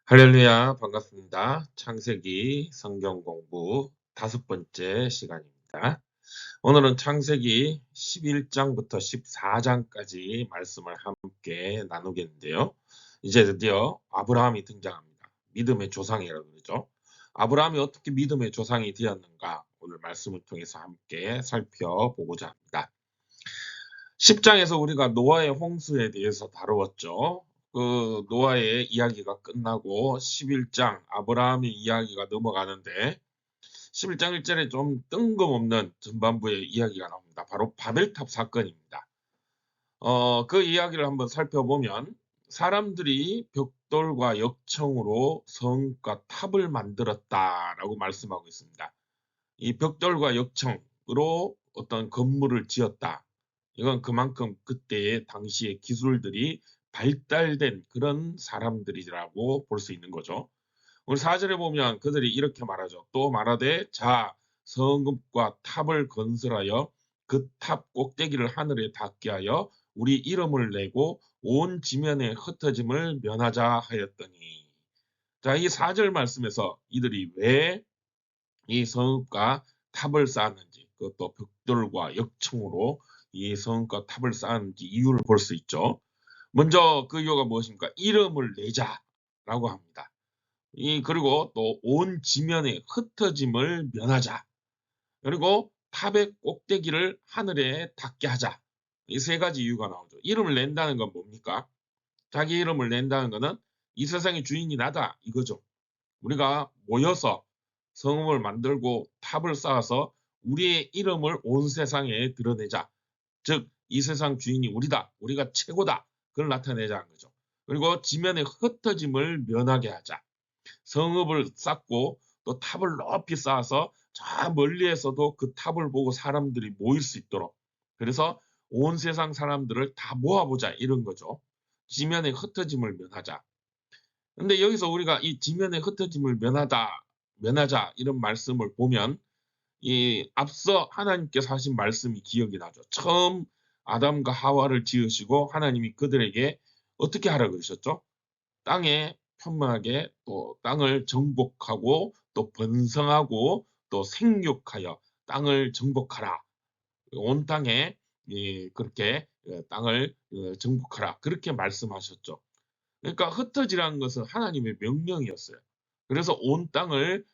할렐루야, 반갑습니다. 창세기 성경 공부 5번째 시간입니다. 오늘은 창세기 11장부터 14장까지 말씀을 함께 나누겠는데요. 이제 드디어 아브라함이 등장합니다. 믿음의 조상이라고 그러죠. 아브라함이 어떻게 믿음의 조상이 되었는가 오늘 말씀을 통해서 함께 살펴보고자 합니다. 10장에서 우리가 노아의 홍수에 대해서 다루었죠. 그 노아의 이야기가 끝나고 11장 아브라함의 이야기가 넘어가는데 11장 1절에 좀 뜬금없는 전반부의 이야기가 나옵니다. 바로 바벨탑 사건입니다. 그 이야기를 한번 살펴보면 사람들이 벽돌과 역청으로 성과 탑을 만들었다라고 말씀하고 있습니다. 이 벽돌과 역청으로 어떤 건물을 지었다. 이건 그만큼 그때의 당시의 기술들이 발달된 그런 사람들이라고 볼 수 있는 거죠. 오늘 4절에 보면 그들이 이렇게 말하죠. 또 말하되 자 성읍과 탑을 건설하여 그 탑 꼭대기를 하늘에 닿게 하여 우리 이름을 내고 온 지면에 흩어짐을 면하자 하였더니. 자, 이 4절 말씀에서 이들이 왜 이 성읍과 탑을 쌓았는지, 그것도 벽돌과 역청으로 이 성읍과 탑을 쌓았는지 이유를 볼 수 있죠. 먼저 그 이유가 무엇입니까? 이름을 내자라고 합니다. 그리고 또 온 지면에 흩어짐을 면하자. 그리고 탑의 꼭대기를 하늘에 닿게 하자. 이 세 가지 이유가 나오죠. 이름을 낸다는 건 뭡니까? 자기 이름을 낸다는 것은 이 세상의 주인이 나다 이거죠. 우리가 모여서 성읍을 만들고 탑을 쌓아서 우리의 이름을 온 세상에 드러내자. 즉, 이 세상 주인이 우리다. 우리가 최고다. 그걸 나타내자는 거죠. 그리고 지면의 흩어짐을 면하게 하자. 성읍을 쌓고 또 탑을 높이 쌓아서 저 멀리에서도 그 탑을 보고 사람들이 모일 수 있도록. 그래서 온 세상 사람들을 다 모아보자 이런 거죠. 지면의 흩어짐을 면하자. 근데 여기서 우리가 이 지면의 흩어짐을 면하자 이런 말씀을 보면 이 앞서 하나님께서 하신 말씀이 기억이 나죠. 처음 아담과 하와를 지으시고 하나님이 그들에게 어떻게 하라 그러셨죠? 땅에 편만하게 또 땅을 정복하고 또 번성하고 또 생육하여 땅을 정복하라. 온 땅에 그렇게 땅을 정복하라. 그렇게 말씀하셨죠. 그러니까 흩어지라는 것은 하나님의 명령이었어요. 그래서 온 땅을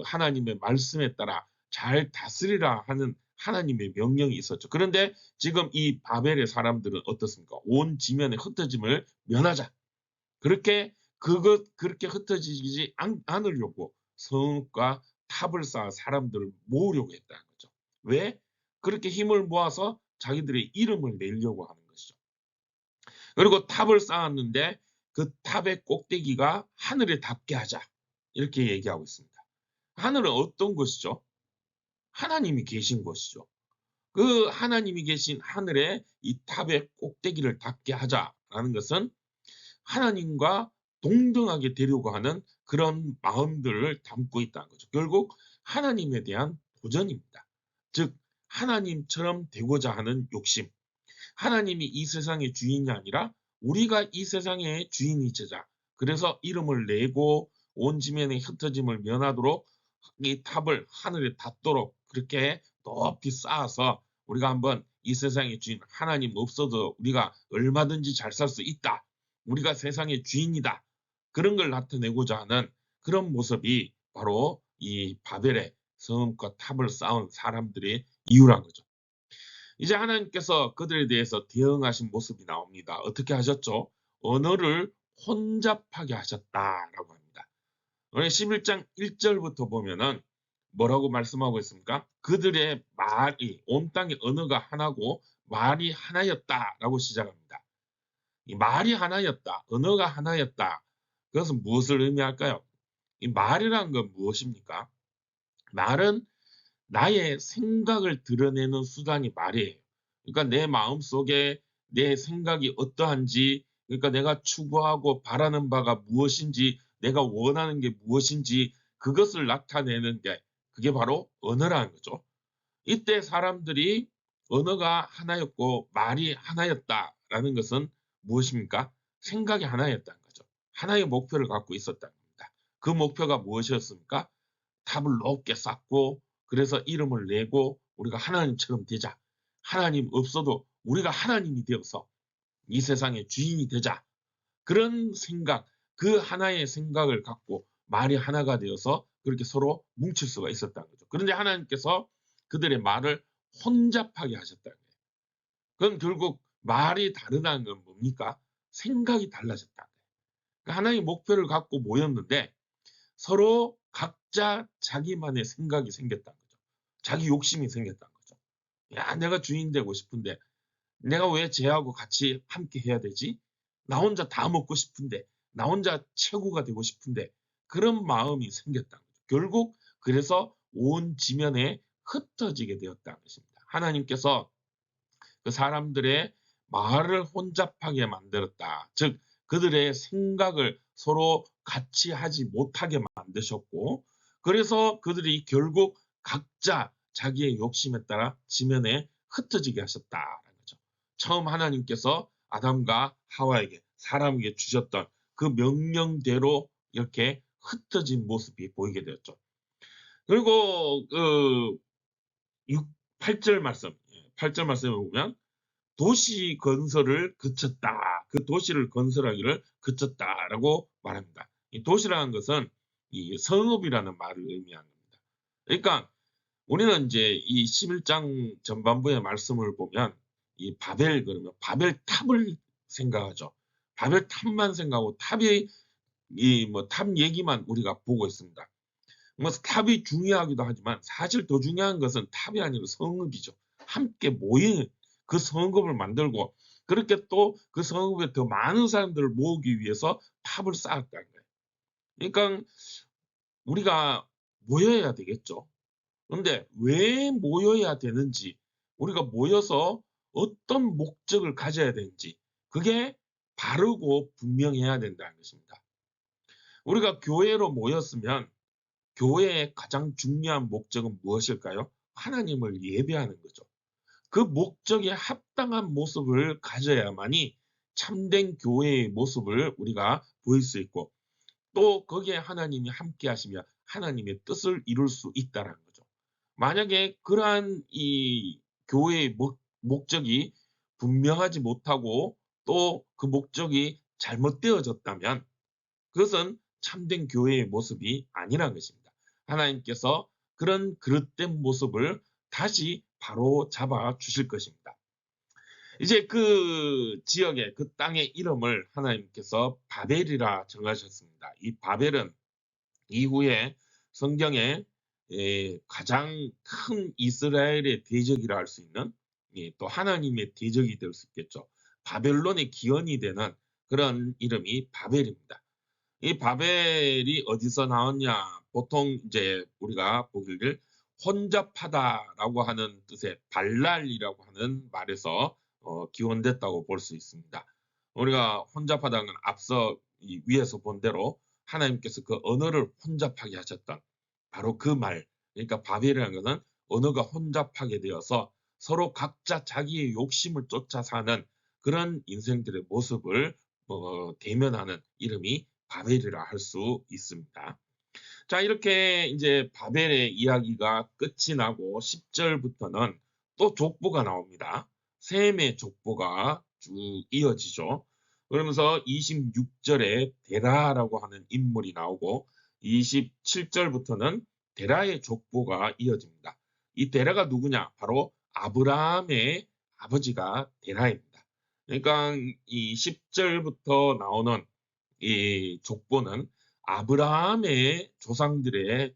하나님의 말씀에 따라 잘 다스리라 하는 하나님의 명령이 있었죠. 그런데 지금 이 바벨의 사람들은 어떻습니까? 온 지면의 흩어짐을 면하자. 그렇게 흩어지지 않으려고 성읍과 탑을 쌓아 사람들을 모으려고 했다는 거죠. 왜? 그렇게 힘을 모아서 자기들의 이름을 내려고 하는 것이죠. 그리고 탑을 쌓았는데 그 탑의 꼭대기가 하늘에 닿게 하자. 이렇게 얘기하고 있습니다. 하늘은 어떤 것이죠? 하나님이 계신 것이죠. 그 하나님이 계신 하늘에 이 탑의 꼭대기를 닿게 하자라는 것은 하나님과 동등하게 되려고 하는 그런 마음들을 담고 있다는 거죠. 결국 하나님에 대한 도전입니다. 즉 하나님처럼 되고자 하는 욕심. 하나님이 이 세상의 주인이 아니라 우리가 이 세상의 주인이 되자. 그래서 이름을 내고 온 지면의 흩어짐을 면하도록 이 탑을 하늘에 닿도록 그렇게 높이 쌓아서 우리가 한번 이 세상의 주인 하나님 없어도 우리가 얼마든지 잘 살 수 있다. 우리가 세상의 주인이다. 그런 걸 나타내고자 하는 그런 모습이 바로 이 바벨의 성읍과 탑을 쌓은 사람들의 이유란 거죠. 이제 하나님께서 그들에 대해서 대응하신 모습이 나옵니다. 어떻게 하셨죠? 언어를 혼잡하게 하셨다라고 합니다. 오늘 11장 1절부터 보면은 뭐라고 말씀하고 있습니까? 그들의 말이 온 땅의 언어가 하나고 말이 하나였다라고 시작합니다. 이 말이 하나였다, 언어가 하나였다. 그것은 무엇을 의미할까요? 이 말이란 건 무엇입니까? 말은 나의 생각을 드러내는 수단이 말이에요. 그러니까 내 마음속에 내 생각이 어떠한지, 그러니까 내가 추구하고 바라는 바가 무엇인지, 내가 원하는 게 무엇인지 그것을 나타내는 게 그게 바로 언어라는 거죠. 이때 사람들이 언어가 하나였고 말이 하나였다라는 것은 무엇입니까? 생각이 하나였다는 거죠. 하나의 목표를 갖고 있었다는 겁니다. 그 목표가 무엇이었습니까? 탑을 높게 쌓고 그래서 이름을 내고 우리가 하나님처럼 되자. 하나님 없어도 우리가 하나님이 되어서 이 세상의 주인이 되자. 그런 생각, 그 하나의 생각을 갖고 말이 하나가 되어서 그렇게 서로 뭉칠 수가 있었다는 거죠. 그런데 하나님께서 그들의 말을 혼잡하게 하셨다는 거예요. 그건 결국 말이 다르다는 건 뭡니까? 생각이 달라졌다는 거예요. 그러니까 하나의 목표를 갖고 모였는데 서로 각자 자기만의 생각이 생겼다는 거죠. 자기 욕심이 생겼다는 거죠. 야, 내가 주인 되고 싶은데 내가 왜 쟤하고 같이 함께 해야 되지? 나 혼자 다 먹고 싶은데, 나 혼자 최고가 되고 싶은데 그런 마음이 생겼다는 거죠. 결국 그래서 온 지면에 흩어지게 되었다는 것입니다. 하나님께서 그 사람들의 말을 혼잡하게 만들었다. 즉 그들의 생각을 서로 같이 하지 못하게 만드셨고 그래서 그들이 결국 각자 자기의 욕심에 따라 지면에 흩어지게 하셨다라는 거죠. 처음 하나님께서 아담과 하와에게 사람에게 주셨던 그 명령대로 이렇게 흩어진 모습이 보이게 되었죠. 그리고 그 8절 말씀, 8절 말씀에 보면 도시 건설을 그쳤다. 그 도시를 건설하기를 그쳤다라고 말합니다. 이 도시라는 것은 이 성읍이라는 말을 의미하는 겁니다. 그러니까 우리는 이제 이 11장 전반부의 말씀을 보면 이 바벨 그러면 바벨 탑을 생각하죠. 바벨 탑만 생각하고 탑이 이 뭐 탑 얘기만 우리가 보고 있습니다. 뭐 탑이 중요하기도 하지만 사실 더 중요한 것은 탑이 아니고 성읍이죠. 함께 모인 그 성읍을 만들고 그렇게 또 그 성읍에 더 많은 사람들을 모으기 위해서 탑을 쌓았다는 거예요. 그러니까 우리가 모여야 되겠죠. 그런데 왜 모여야 되는지 우리가 모여서 어떤 목적을 가져야 되는지 그게 바르고 분명해야 된다는 것입니다. 우리가 교회로 모였으면 교회의 가장 중요한 목적은 무엇일까요? 하나님을 예배하는 거죠. 그 목적에 합당한 모습을 가져야만이 참된 교회의 모습을 우리가 보일 수 있고 또 거기에 하나님이 함께 하시며 하나님의 뜻을 이룰 수 있다는 거죠. 만약에 그러한 이 교회의 목적이 분명하지 못하고 또 그 목적이 잘못되어졌다면 그것은 참된 교회의 모습이 아니라는 것입니다. 하나님께서 그런 그릇된 모습을 다시 바로 잡아 주실 것입니다. 이제 그 지역의 그 땅의 이름을 하나님께서 바벨이라 정하셨습니다. 이 바벨은 이후에 성경에 가장 큰 이스라엘의 대적이라 할 수 있는 또 하나님의 대적이 될 수 있겠죠. 바벨론의 기원이 되는 그런 이름이 바벨입니다. 이 바벨이 어디서 나왔냐? 보통 이제 우리가 보기를 혼잡하다라고 하는 뜻의 발랄이라고 하는 말에서 기원됐다고 볼 수 있습니다. 우리가 혼잡하다는 건 앞서 이 위에서 본 대로 하나님께서 그 언어를 혼잡하게 하셨던 바로 그 말. 그러니까 바벨이라는 것은 언어가 혼잡하게 되어서 서로 각자 자기의 욕심을 쫓아 사는 그런 인생들의 모습을 대면하는 이름이 바벨이라 할 수 있습니다. 자, 이렇게 이제 바벨의 이야기가 끝이 나고 10절부터는 또 족보가 나옵니다. 셈의 족보가 쭉 이어지죠. 그러면서 26절에 데라라고 하는 인물이 나오고 27절부터는 데라의 족보가 이어집니다. 이 데라가 누구냐? 바로 아브라함의 아버지가 데라입니다. 그러니까 이 10절부터 나오는 이 족보는 아브라함의 조상들의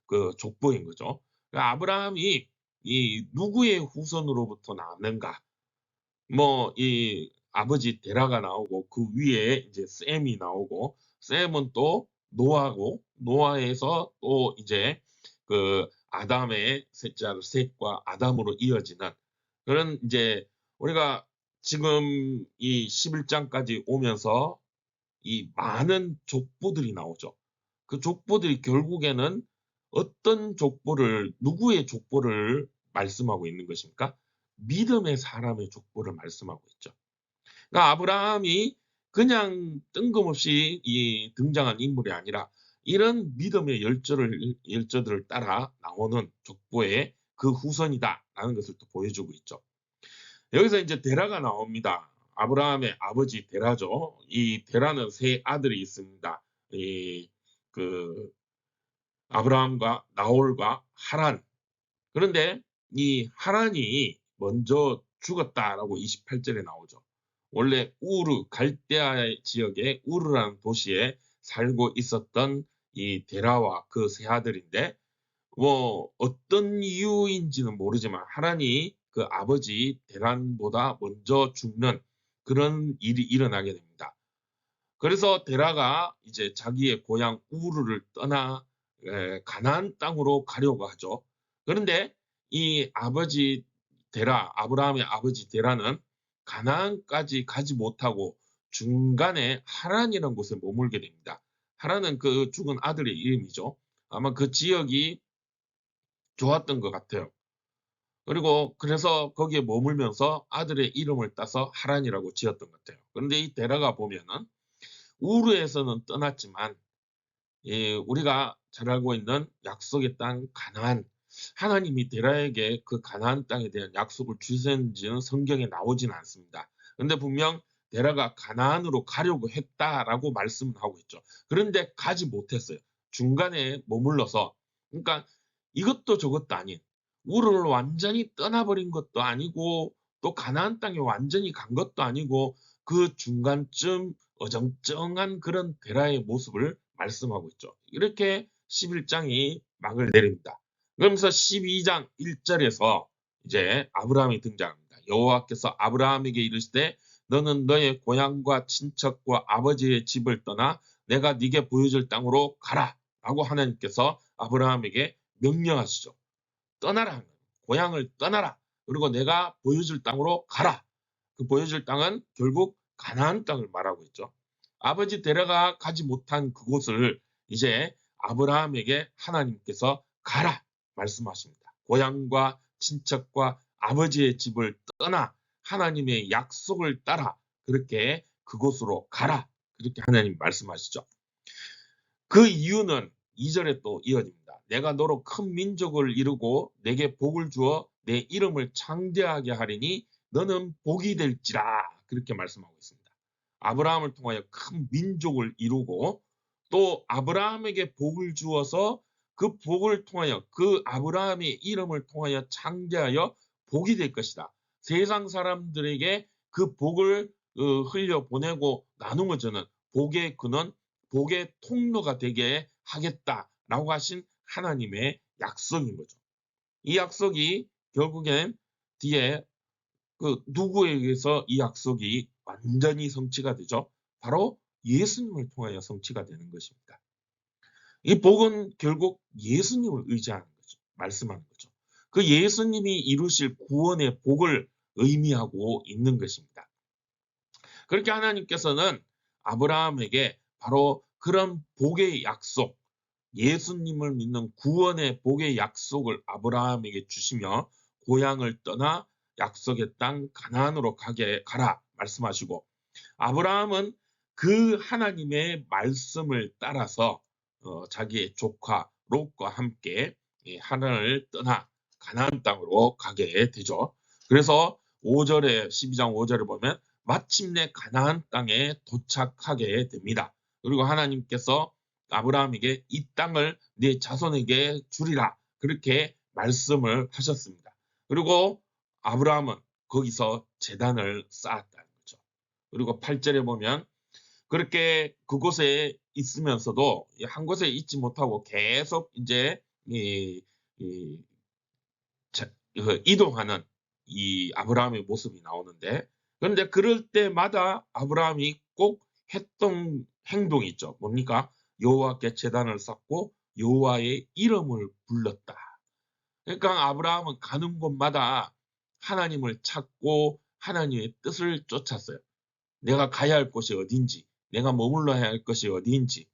그 족보인 거죠. 그러니까 아브라함이 이 누구의 후손으로부터 나왔는가? 뭐 이 아버지 데라가 나오고 그 위에 이제 셈이 나오고 셈은 또 노아고 노아에서 또 이제 그 아담의 셋자 셋과 아담으로 이어지는 그런 이제 우리가 지금 이 11장까지 오면서 이 많은 족보들이 나오죠. 그 족보들이 결국에는 어떤 족보를 누구의 족보를 말씀하고 있는 것입니까? 믿음의 사람의 족보를 말씀하고 있죠. 그러니까 아브라함이 그냥 뜬금없이 등장한 인물이 아니라 이런 믿음의 열조들을 따라 나오는 족보의 그 후손이다라는 것을 또 보여주고 있죠. 여기서 이제 데라가 나옵니다. 아브라함의 아버지 데라죠. 이 데라는 세 아들이 있습니다. 그 아브라함과 나홀과 하란. 그런데 이 하란이 먼저 죽었다라고 28절에 나오죠. 원래 우르 갈대아 지역의 우르라는 도시에 살고 있었던 이 데라와 그 세 아들인데, 뭐 어떤 이유인지는 모르지만 하란이 그 아버지 데란보다 먼저 죽는 그런 일이 일어나게 됩니다. 그래서 데라가 이제 자기의 고향 우르를 떠나 가나안 땅으로 가려고 하죠. 그런데 이 아버지 데라, 아브라함의 아버지 데라는 가나안까지 가지 못하고 중간에 하란이라는 곳에 머물게 됩니다. 하란은 그 죽은 아들의 이름이죠. 아마 그 지역이 좋았던 것 같아요. 그리고 그래서 거기에 머물면서 아들의 이름을 따서 하란이라고 지었던 것 같아요. 그런데 이 데라가 보면은 우르에서는 떠났지만 우리가 잘 알고 있는 약속의 땅 가나안, 하나님이 데라에게 그 가나안 땅에 대한 약속을 주셨는지는 성경에 나오지는 않습니다. 그런데 분명 데라가 가나안으로 가려고 했다라고 말씀을 하고 있죠. 그런데 가지 못했어요. 중간에 머물러서. 그러니까 이것도 저것도 아닌, 우르를 완전히 떠나버린 것도 아니고 또 가나안 땅에 완전히 간 것도 아니고 그 중간쯤 어정쩡한 그런 데라의 모습을 말씀하고 있죠. 이렇게 11장이 막을 내립니다. 그러면서 12장 1절에서 이제 아브라함이 등장합니다. 여호와께서 아브라함에게 이르시되 너는 너의 고향과 친척과 아버지의 집을 떠나 내가 네게 보여줄 땅으로 가라 라고 하나님께서 아브라함에게 명령하시죠. 떠나라. 고향을 떠나라. 그리고 내가 보여줄 땅으로 가라. 그 보여줄 땅은 결국 가나안 땅을 말하고 있죠. 아버지 데려가 가지 못한 그곳을 이제 아브라함에게 하나님께서 가라 말씀하십니다. 고향과 친척과 아버지의 집을 떠나 하나님의 약속을 따라 그렇게 그곳으로 가라. 그렇게 하나님 말씀하시죠. 그 이유는 2절에 또 이어집니다. 내가 너로 큰 민족을 이루고 내게 복을 주어 내 이름을 창대하게 하리니 너는 복이 될지라. 그렇게 말씀하고 있습니다. 아브라함을 통하여 큰 민족을 이루고 또 아브라함에게 복을 주어서 그 복을 통하여 그 아브라함의 이름을 통하여 창대하여 복이 될 것이다. 세상 사람들에게 그 복을 흘려 보내고 나누어 주는 복의 근원, 복의 통로가 되게 하겠다라고 하신 하나님의 약속인 거죠. 이 약속이 결국엔 뒤에 그 누구에 의해서 이 약속이 완전히 성취가 되죠? 바로 예수님을 통하여 성취가 되는 것입니다. 이 복은 결국 예수님을 의지하는 거죠. 말씀하는 거죠. 그 예수님이 이루실 구원의 복을 의미하고 있는 것입니다. 그렇게 하나님께서는 아브라함에게 바로 그런 복의 약속, 예수님을 믿는 구원의 복의 약속을 아브라함에게 주시며 고향을 떠나 약속의 땅 가나안으로 가라 말씀하시고, 아브라함은 그 하나님의 말씀을 따라서 자기의 조카 롯과 함께 하나님을 떠나 가나안 땅으로 가게 되죠. 그래서 5절에 12장 5절을 보면 마침내 가나안 땅에 도착하게 됩니다. 그리고 하나님께서 아브라함에게 이 땅을 네 자손에게 주리라 그렇게 말씀을 하셨습니다. 그리고 아브라함은 거기서 제단을 쌓았다는 거죠. 그리고 8절에 보면 그렇게 그곳에 있으면서도 한 곳에 있지 못하고 계속 이제 이동하는 이 아브라함의 모습이 나오는데, 그런데 그럴 때마다 아브라함이 꼭 했던 행동이 있죠. 뭡니까? 여호와께 제단을 쌓고 여호와의 이름을 불렀다. 그러니까 아브라함은 가는 곳마다 하나님을 찾고 하나님의 뜻을 쫓았어요. 내가 가야 할 곳이 어딘지, 내가 머물러야 할 것이 어디인지,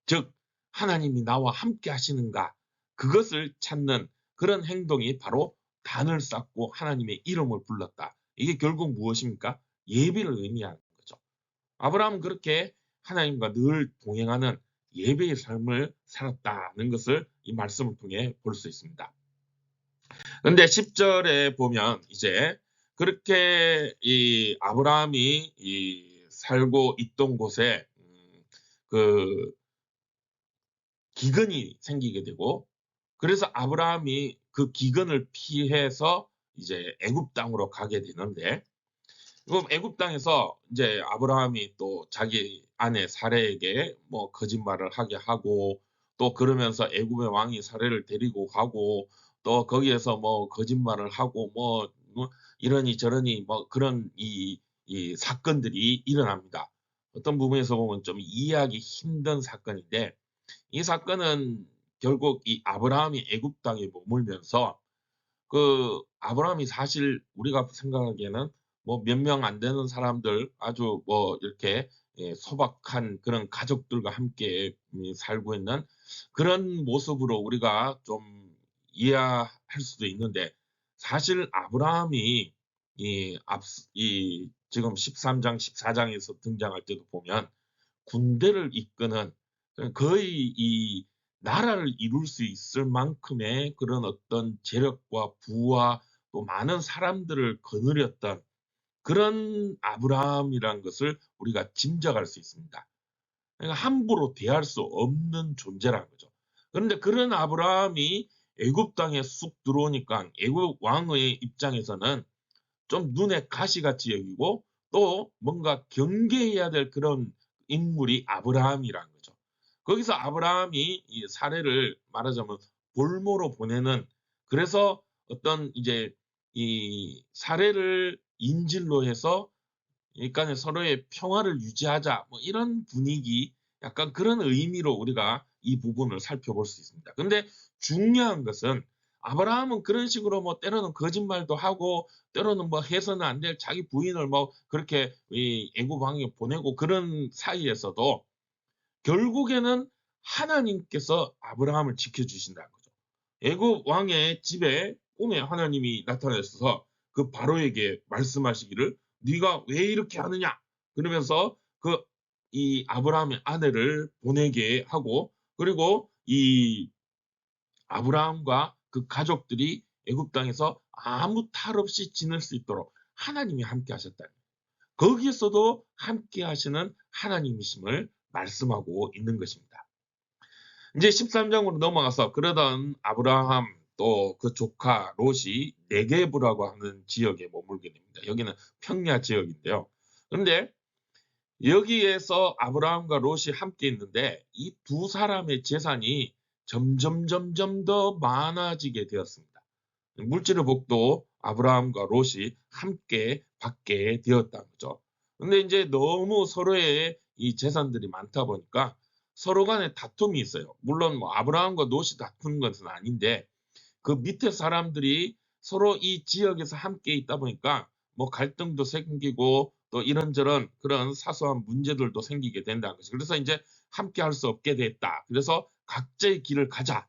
즉 하나님이 나와 함께 하시는가, 그것을 찾는 그런 행동이 바로 단을 쌓고 하나님의 이름을 불렀다. 이게 결국 무엇입니까? 예배를 의미하는 거죠. 아브라함은 그렇게 하나님과 늘 동행하는 예배의 삶을 살았다는 것을 이 말씀을 통해 볼 수 있습니다. 근데 10절에 보면 이제 그렇게 이 아브라함이 살고 있던 곳에 그 기근이 생기게 되고, 그래서 아브라함이 그 기근을 피해서 이제 애굽 땅으로 가게 되는데, 그럼 애굽 땅에서 이제 아브라함이 또 자기 아내 사레에게 뭐 거짓말을 하게 하고, 또 그러면서 애굽의 왕이 사레를 데리고 가고, 또 거기에서 뭐 거짓말을 하고 뭐 이러니 저러니 뭐 그런 이 사건들이 일어납니다. 어떤 부분에서 보면 좀 이해하기 힘든 사건인데, 이 사건은 결국 이 아브라함이 애굽 땅에 머물면서 그 아브라함이 사실 우리가 생각하기에는 뭐 몇 명 안 되는 사람들, 아주 뭐 이렇게 소박한 그런 가족들과 함께 살고 있는 그런 모습으로 우리가 좀 이해할 수도 있는데, 사실 아브라함이 이 지금 13장 14장에서 등장할 때도 보면 군대를 이끄는 거의 이 나라를 이룰 수 있을 만큼의 그런 어떤 재력과 부와 또 많은 사람들을 거느렸던 그런 아브라함이란 것을 우리가 짐작할 수 있습니다. 그러니까 함부로 대할 수 없는 존재라는 거죠. 그런데 그런 아브라함이 애굽 땅에 쑥 들어오니까 애굽 왕의 입장에서는 좀 눈에 가시같이 여기고, 또 뭔가 경계해야 될 그런 인물이 아브라함이라는 거죠. 거기서 아브라함이 이 사례를 말하자면 볼모로 보내는, 그래서 어떤 이제 이 사례를 인질로 해서 그러니까 서로의 평화를 유지하자 뭐 이런 분위기, 약간 그런 의미로 우리가 이 부분을 살펴볼 수 있습니다. 근데 중요한 것은 아브라함은 그런 식으로 뭐 때로는 거짓말도 하고, 때로는 뭐 해서는 안 될 자기 부인을 뭐 그렇게 이 애굽 왕에게 보내고, 그런 사이에서도 결국에는 하나님께서 아브라함을 지켜주신다는 거죠. 애굽 왕의 집에 꿈에 하나님이 나타나셔서 그 바로에게 말씀하시기를 네가 왜 이렇게 하느냐, 그러면서 그 이 아브라함의 아내를 보내게 하고, 그리고 이 아브라함과 그 가족들이 애굽 땅에서 아무 탈 없이 지낼 수 있도록 하나님이 함께 하셨다. 거기에서도 함께 하시는 하나님이심을 말씀하고 있는 것입니다. 이제 13장으로 넘어가서 그러던 아브라함 또 그 조카 롯이 네게브라고 하는 지역에 머물게 됩니다. 여기는 평야 지역인데요. 그런데 여기에서 아브라함과 롯이 함께 있는데 이 두 사람의 재산이 점점 더 많아지게 되었습니다. 물질의 복도 아브라함과 롯이 함께 받게 되었다는 거죠. 근데 이제 너무 서로의 이 재산들이 많다 보니까 서로 간에 다툼이 있어요. 물론 뭐 아브라함과 롯이 다투는 것은 아닌데, 그 밑에 사람들이 서로 이 지역에서 함께 있다 보니까 뭐 갈등도 생기고 또 이런저런 그런 사소한 문제들도 생기게 된다는 거죠. 그래서 이제 함께 할 수 없게 됐다. 그래서 각자의 길을 가자.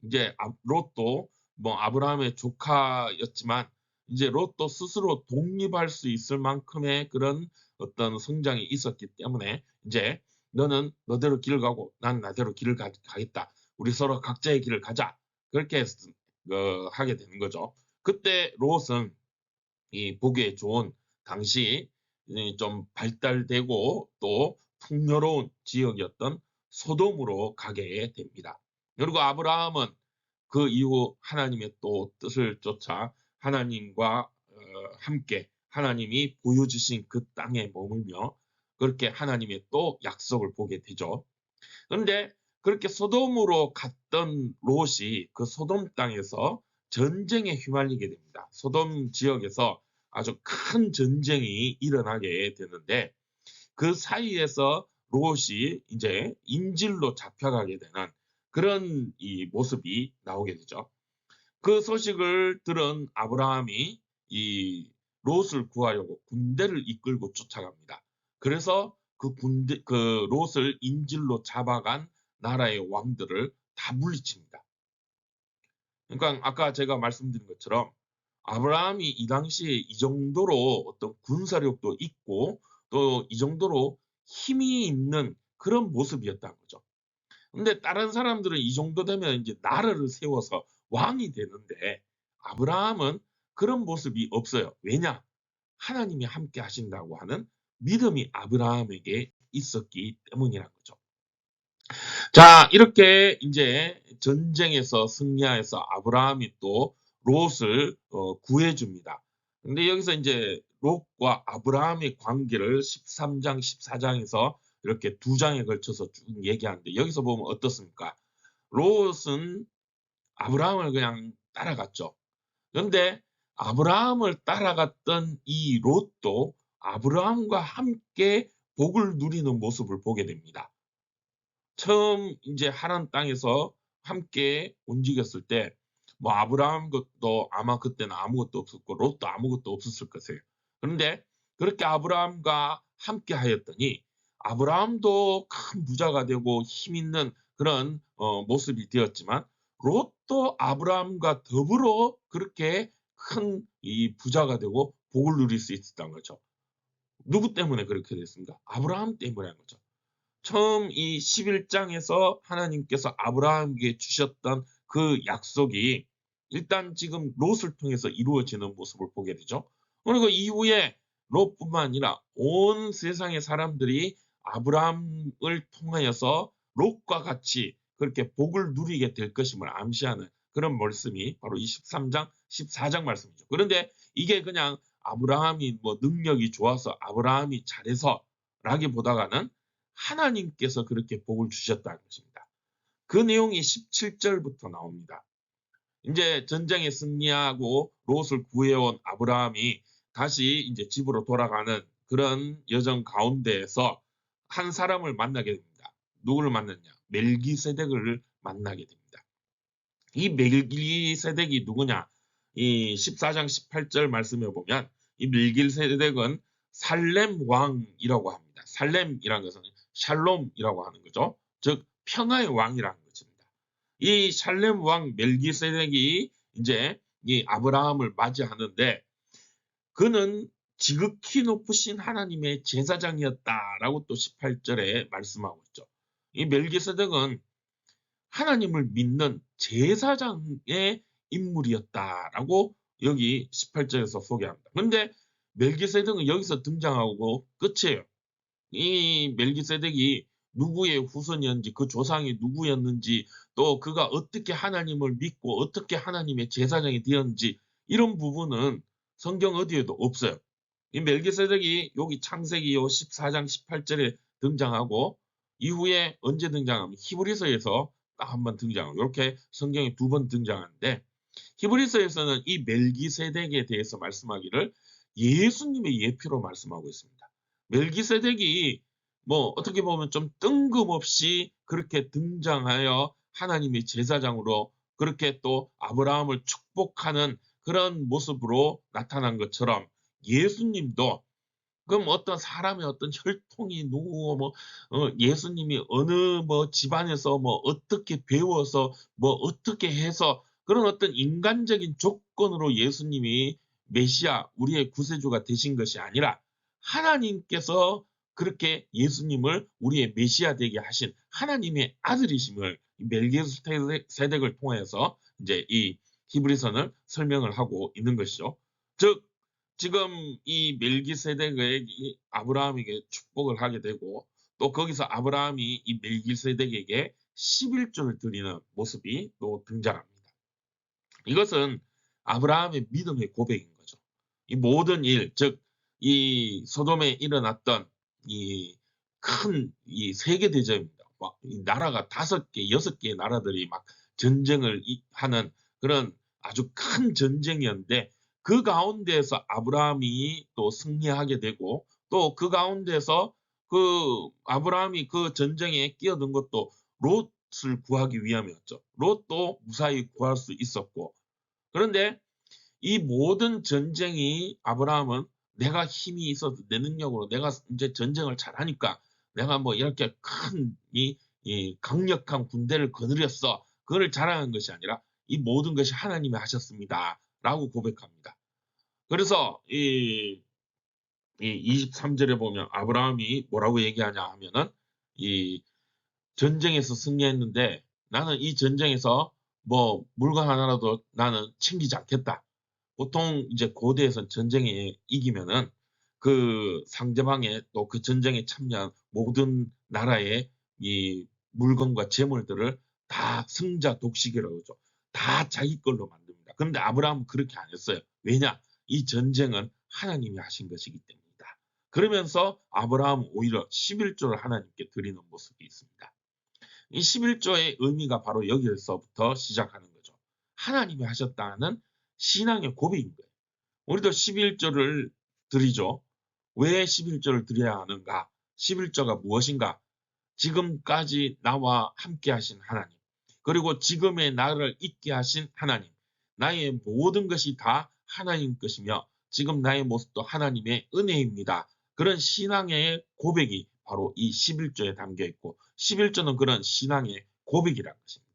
이제 롯도 뭐 아브라함의 조카였지만 이제 롯도 스스로 독립할 수 있을 만큼의 그런 어떤 성장이 있었기 때문에 이제 너는 너대로 길을 가고 난 나대로 길을 가겠다. 우리 서로 각자의 길을 가자. 그렇게 하게 되는 거죠. 그때 롯은 이 보기에 좋은 당시 좀 발달되고 또 풍요로운 지역이었던 소돔으로 가게 됩니다. 그리고 아브라함은 그 이후 하나님의 또 뜻을 쫓아 하나님과 함께 하나님이 보여주신 그 땅에 머물며 그렇게 하나님의 또 약속을 보게 되죠. 그런데 그렇게 소돔으로 갔던 롯이 그 소돔 땅에서 전쟁에 휘말리게 됩니다. 소돔 지역에서 아주 큰 전쟁이 일어나게 되는데, 그 사이에서 롯이 이제 인질로 잡혀가게 되는 그런 이 모습이 나오게 되죠. 그 소식을 들은 아브라함이 이 롯을 구하려고 군대를 이끌고 쫓아갑니다. 그래서 그 롯을 인질로 잡아간 나라의 왕들을 다 물리칩니다. 그러니까 아까 제가 말씀드린 것처럼 아브라함이 이 당시에 이 정도로 어떤 군사력도 있고 또 이 정도로 힘이 있는 그런 모습이었다는 거죠. 근데 다른 사람들은 이 정도 되면 이제 나라를 세워서 왕이 되는데 아브라함은 그런 모습이 없어요. 왜냐? 하나님이 함께 하신다고 하는 믿음이 아브라함에게 있었기 때문이란 거죠. 자, 이렇게 이제 전쟁에서 승리하여서 아브라함이 또 롯을 구해줍니다. 근데 여기서 이제 롯과 아브라함의 관계를 13장, 14장에서 이렇게 두 장에 걸쳐서 쭉 얘기하는데 여기서 보면 어떻습니까? 롯은 아브라함을 그냥 따라갔죠. 그런데 아브라함을 따라갔던 이 롯도 아브라함과 함께 복을 누리는 모습을 보게 됩니다. 처음 이제 하란 땅에서 함께 움직였을 때 뭐 아브라함 것도 아마 그때는 아무것도 없었고 롯도 아무것도 없었을 것이에요. 그런데 그렇게 아브라함과 함께 하였더니 아브라함도 큰 부자가 되고 힘 있는 그런 모습이 되었지만 롯도 아브라함과 더불어 그렇게 큰 이 부자가 되고 복을 누릴 수 있었던 거죠. 누구 때문에 그렇게 됐습니까? 아브라함 때문에 한 거죠. 처음 이 11장에서 하나님께서 아브라함에게 주셨던 그 약속이 일단 지금 롯을 통해서 이루어지는 모습을 보게 되죠. 그리고 이후에 롯뿐만 아니라 온 세상의 사람들이 아브라함을 통하여서 롯과 같이 그렇게 복을 누리게 될 것임을 암시하는 그런 말씀이 바로 이 13장, 14장 말씀이죠. 그런데 이게 그냥 아브라함이 뭐 능력이 좋아서 아브라함이 잘해서 라기보다는 하나님께서 그렇게 복을 주셨다는 것입니다. 그 내용이 17절부터 나옵니다. 이제 전쟁에 승리하고 롯을 구해온 아브라함이 다시 이제 집으로 돌아가는 그런 여정 가운데에서 한 사람을 만나게 됩니다. 누구를 만났냐? 멜기세덱을 만나게 됩니다. 이 멜기세덱이 누구냐? 이 14장 18절 말씀에 보면 이 멜기세덱은 살렘 왕이라고 합니다. 살렘이라는 것은 샬롬이라고 하는 거죠. 즉 평화의 왕이라는 것입니다. 이 샬렘 왕 멜기세덱이 이제 이 아브라함을 맞이하는데 그는 지극히 높으신 하나님의 제사장이었다라고 또 18절에 말씀하고 있죠. 이 멜기세덱은 하나님을 믿는 제사장의 인물이었다라고 여기 18절에서 소개합니다. 그런데 멜기세덱은 여기서 등장하고 끝이에요. 이 멜기세덱이 누구의 후손이었는지 그 조상이 누구였는지 또 그가 어떻게 하나님을 믿고 어떻게 하나님의 제사장이 되었는지 이런 부분은 성경 어디에도 없어요. 이 멜기세덱이 여기 창세기 14장 18절에 등장하고 이후에 언제 등장하면 히브리서에서 딱 한 번 등장하고 이렇게 성경에 두 번 등장하는데 히브리서에서는 이 멜기세덱에 대해서 말씀하기를 예수님의 예표로 말씀하고 있습니다. 멜기세덱이 뭐 어떻게 보면 좀 뜬금없이 그렇게 등장하여 하나님의 제사장으로 그렇게 또 아브라함을 축복하는 그런 모습으로 나타난 것처럼 예수님도 그럼 어떤 사람의 어떤 혈통이 누구 뭐 예수님이 어느 뭐 집안에서 뭐 어떻게 배워서 뭐 어떻게 해서 그런 어떤 인간적인 조건으로 예수님이 메시아 우리의 구세주가 되신 것이 아니라 하나님께서 그렇게 예수님을 우리의 메시아 되게 하신 하나님의 아들이심을 멜기세덱을 통해서 이제 이 히브리서는 설명을 하고 있는 것이죠. 즉 지금 이 멜기세덱이 아브라함에게 축복을 하게 되고 또 거기서 아브라함이 이 멜기세덱에게 11조를 드리는 모습이 또 등장합니다. 이것은 아브라함의 믿음의 고백인 거죠. 이 모든 일, 즉 이 소돔에 일어났던 이 큰 이 세계 대전입니다. 막 이 나라가 5개, 6개의 나라들이 막 전쟁을 하는 그런 아주 큰 전쟁이었는데 그 가운데에서 아브라함이 또 승리하게 되고 또 그 가운데서 그 아브라함이 그 전쟁에 끼어든 것도 롯을 구하기 위함이었죠. 롯도 무사히 구할 수 있었고 그런데 이 모든 전쟁이 아브라함은 내가 힘이 있어서 내 능력으로 내가 이제 전쟁을 잘하니까 내가 뭐 이렇게 큰 이 강력한 군대를 거느렸어. 그걸 자랑한 것이 아니라 이 모든 것이 하나님이 하셨습니다. 라고 고백합니다. 그래서 이 이 23절에 보면 아브라함이 뭐라고 얘기하냐 하면은 이 전쟁에서 승리했는데 나는 이 전쟁에서 뭐 물건 하나라도 나는 챙기지 않겠다. 보통 이제 고대에서 전쟁에 이기면은 그 상대방의 또 그 전쟁에 참여한 모든 나라의 이 물건과 재물들을 다 승자 독식이라고 그러죠. 다 자기 걸로 만듭니다. 그런데 아브라함은 그렇게 안 했어요. 왜냐? 이 전쟁은 하나님이 하신 것이기 때문이다. 그러면서 아브라함은 오히려 11조를 하나님께 드리는 모습이 있습니다. 이 11조의 의미가 바로 여기에서부터 시작하는 거죠. 하나님이 하셨다는 신앙의 고백인 거예요. 우리도 11조를 드리죠. 왜 11조를 드려야 하는가? 11조가 무엇인가? 지금까지 나와 함께 하신 하나님, 그리고 지금의 나를 있게 하신 하나님, 나의 모든 것이 다 하나님 것이며 지금 나의 모습도 하나님의 은혜입니다. 그런 신앙의 고백이 바로 이 11조에 담겨 있고 11조는 그런 신앙의 고백이라는 것입니다.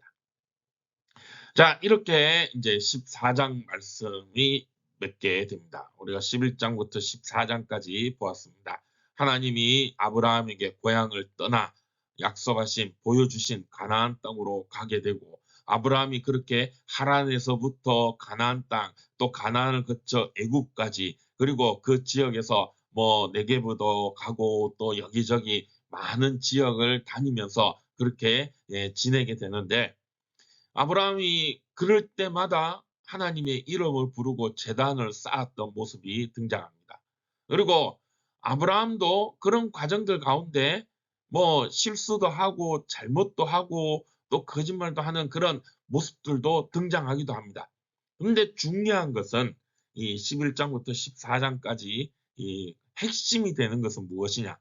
자, 이렇게 이제 14장 말씀이 몇 개 됩니다. 우리가 11장부터 14장까지 보았습니다. 하나님이 아브라함에게 고향을 떠나 약속하신 보여주신 가나안 땅으로 가게 되고 아브라함이 그렇게 하란에서부터 가나안 땅, 또 가나안을 거쳐 애굽까지 그리고 그 지역에서 뭐 네게브도 가고 또 여기저기 많은 지역을 다니면서 그렇게 지내게 되는데 아브라함이 그럴 때마다 하나님의 이름을 부르고 제단을 쌓았던 모습이 등장합니다. 그리고 아브라함도 그런 과정들 가운데 뭐 실수도 하고 잘못도 하고 또 거짓말도 하는 그런 모습들도 등장하기도 합니다. 그런데 중요한 것은 이 11장부터 14장까지 이 핵심이 되는 것은 무엇이냐?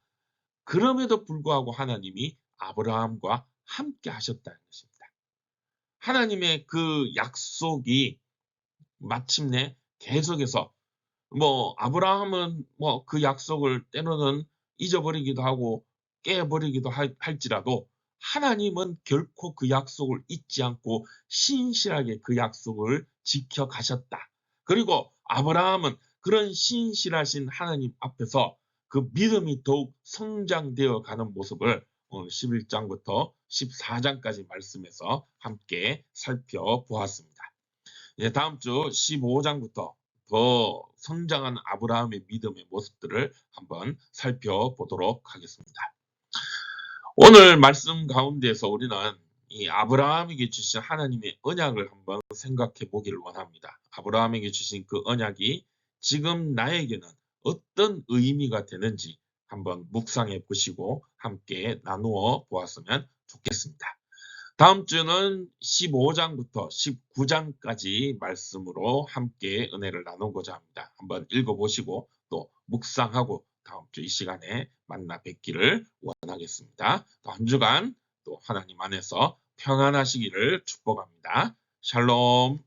그럼에도 불구하고 하나님이 아브라함과 함께 하셨다는 것입니다. 하나님의 그 약속이 마침내 계속해서 뭐 아브라함은 뭐 그 약속을 때로는 잊어버리기도 하고 깨버리기도 할지라도 하나님은 결코 그 약속을 잊지 않고 신실하게 그 약속을 지켜가셨다. 그리고 아브라함은 그런 신실하신 하나님 앞에서 그 믿음이 더욱 성장되어 가는 모습을 오늘 11장부터 14장까지 말씀에서 함께 살펴보았습니다. 다음 주 15장부터 더 성장한 아브라함의 믿음의 모습들을 한번 살펴보도록 하겠습니다. 오늘 말씀 가운데서 우리는 이 아브라함에게 주신 하나님의 언약을 한번 생각해 보기를 원합니다. 아브라함에게 주신 그 언약이 지금 나에게는 어떤 의미가 되는지 한번 묵상해 보시고 함께 나누어 보았으면 좋겠습니다. 다음 주는 15장부터 19장까지 말씀으로 함께 은혜를 나누고자 합니다. 한번 읽어보시고 또 묵상하고 다음 주 이 시간에 만나 뵙기를 원하겠습니다. 또 한 주간 또 하나님 안에서 평안하시기를 축복합니다. 샬롬.